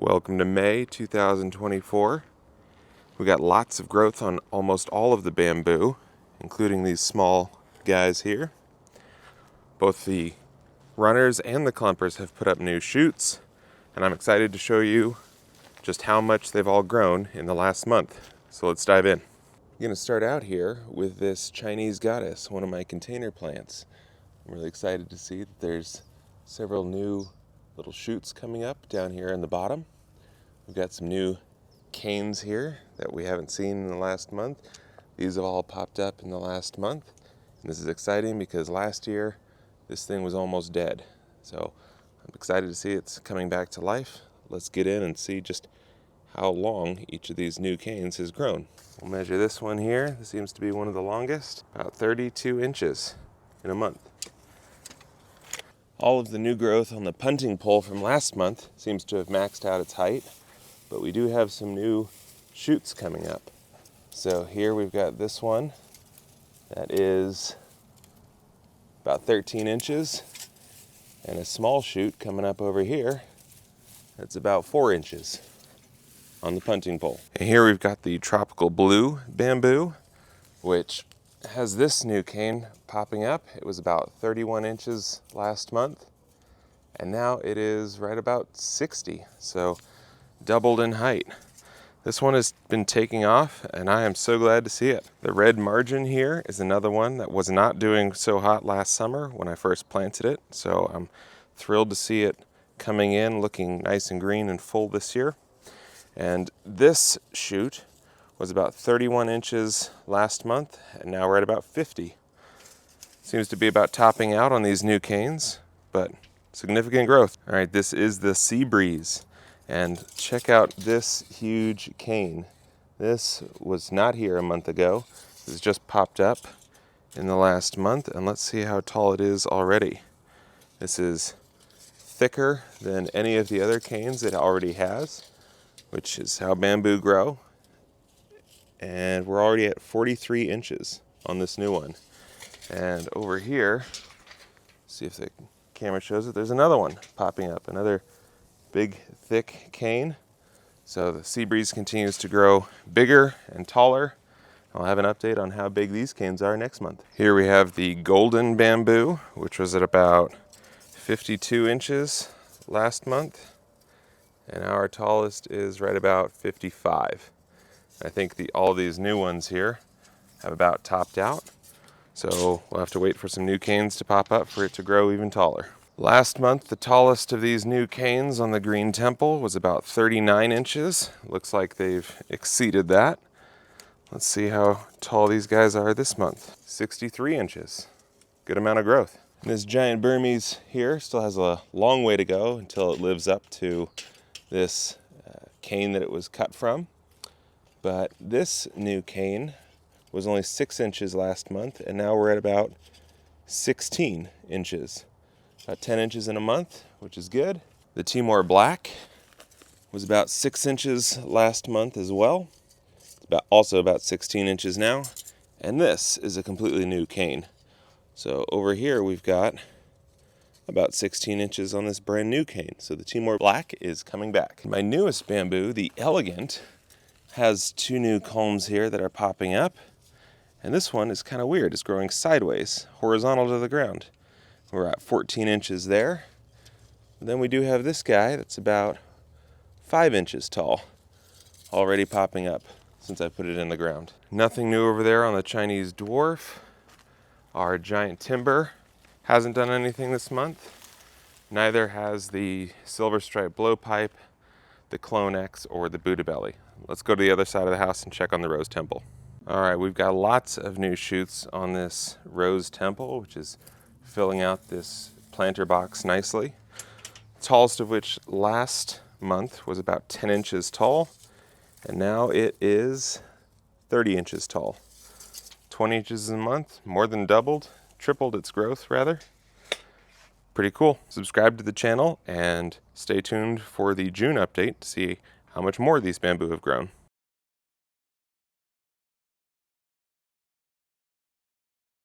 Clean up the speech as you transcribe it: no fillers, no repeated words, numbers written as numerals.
Welcome to May 2024. We got lots of growth on almost all of the bamboo, including these small guys here. Both the runners and the clumpers have put up new shoots, and I'm excited to show you just how much they've all grown in the last month. So let's dive in. I'm going to start out here with this Chinese goddess, one of my container plants. I'm really excited to see that there's several new little shoots coming up down here in the bottom. We've got some new canes here that we haven't seen in the last month. These have all popped up in the last month. And this is exciting because last year this thing was almost dead. So I'm excited to see it's coming back to life. Let's get in and see just how long each of these new canes has grown. We'll measure this one here. This seems to be one of the longest, about 32 inches in a month. All of the new growth on the punting pole from last month seems to have maxed out its height, but we do have some new shoots coming up. So here we've got this one that is about 13 inches, and a small shoot coming up over here that's about 4 inches on the punting pole. And here we've got the tropical blue bamboo, which has this new cane popping up. It was about 31 inches last month, and now it is right about 60, so doubled in height. This one has been taking off, and I am so glad to see it. The red margin here is another one that was not doing so hot last summer when I first planted it, so I'm thrilled to see it coming in looking nice and green and full this year. And this shoot was about 31 inches last month, and now we're at about 50. Seems to be about topping out on these new canes, but significant growth. All right, this is the Sea Breeze, and check out this huge cane. This was not here a month ago. This has just popped up in the last month, and let's see how tall it is already. This is thicker than any of the other canes it already has, which is how bamboo grow. And we're already at 43 inches on this new one. And over here, see if the camera shows it, there's another one popping up, another big, thick cane. So the Sea Breeze continues to grow bigger and taller. I'll have an update on how big these canes are next month. Here we have the golden bamboo, which was at about 52 inches last month. And our tallest is right about 55. I think all these new ones here have about topped out. So we'll have to wait for some new canes to pop up for it to grow even taller. Last month, the tallest of these new canes on the Green Temple was about 39 inches. Looks like they've exceeded that. Let's see how tall these guys are this month. 63 inches. Good amount of growth. And this giant Burmese here still has a long way to go until it lives up to this cane that it was cut from. But this new cane was only 6 inches last month, and now we're at about 16 inches. About 10 inches in a month, which is good. The Timor Black was about 6 inches last month as well. It's also about 16 inches now. And this is a completely new cane. So over here we've got about 16 inches on this brand new cane. So the Timor Black is coming back. My newest bamboo, the Elegant, has 2 new culms here that are popping up. And this one is kind of weird. It's growing sideways, horizontal to the ground. We're at 14 inches there. And then we do have this guy that's about 5 inches tall, already popping up since I put it in the ground. Nothing new over there on the Chinese dwarf. Our giant timber hasn't done anything this month. Neither has the silver stripe blowpipe, the Clone X, or the Buddha belly. Let's go to the other side of the house and check on the Rose Temple. All right, we've got lots of new shoots on this Rose Temple, which is filling out this planter box nicely. The tallest of which last month was about 10 inches tall, and now it is 30 inches tall. 20 inches a month, more than doubled, tripled its growth rather. Pretty cool. Subscribe to the channel and stay tuned for the June update to see how much more these bamboo have grown.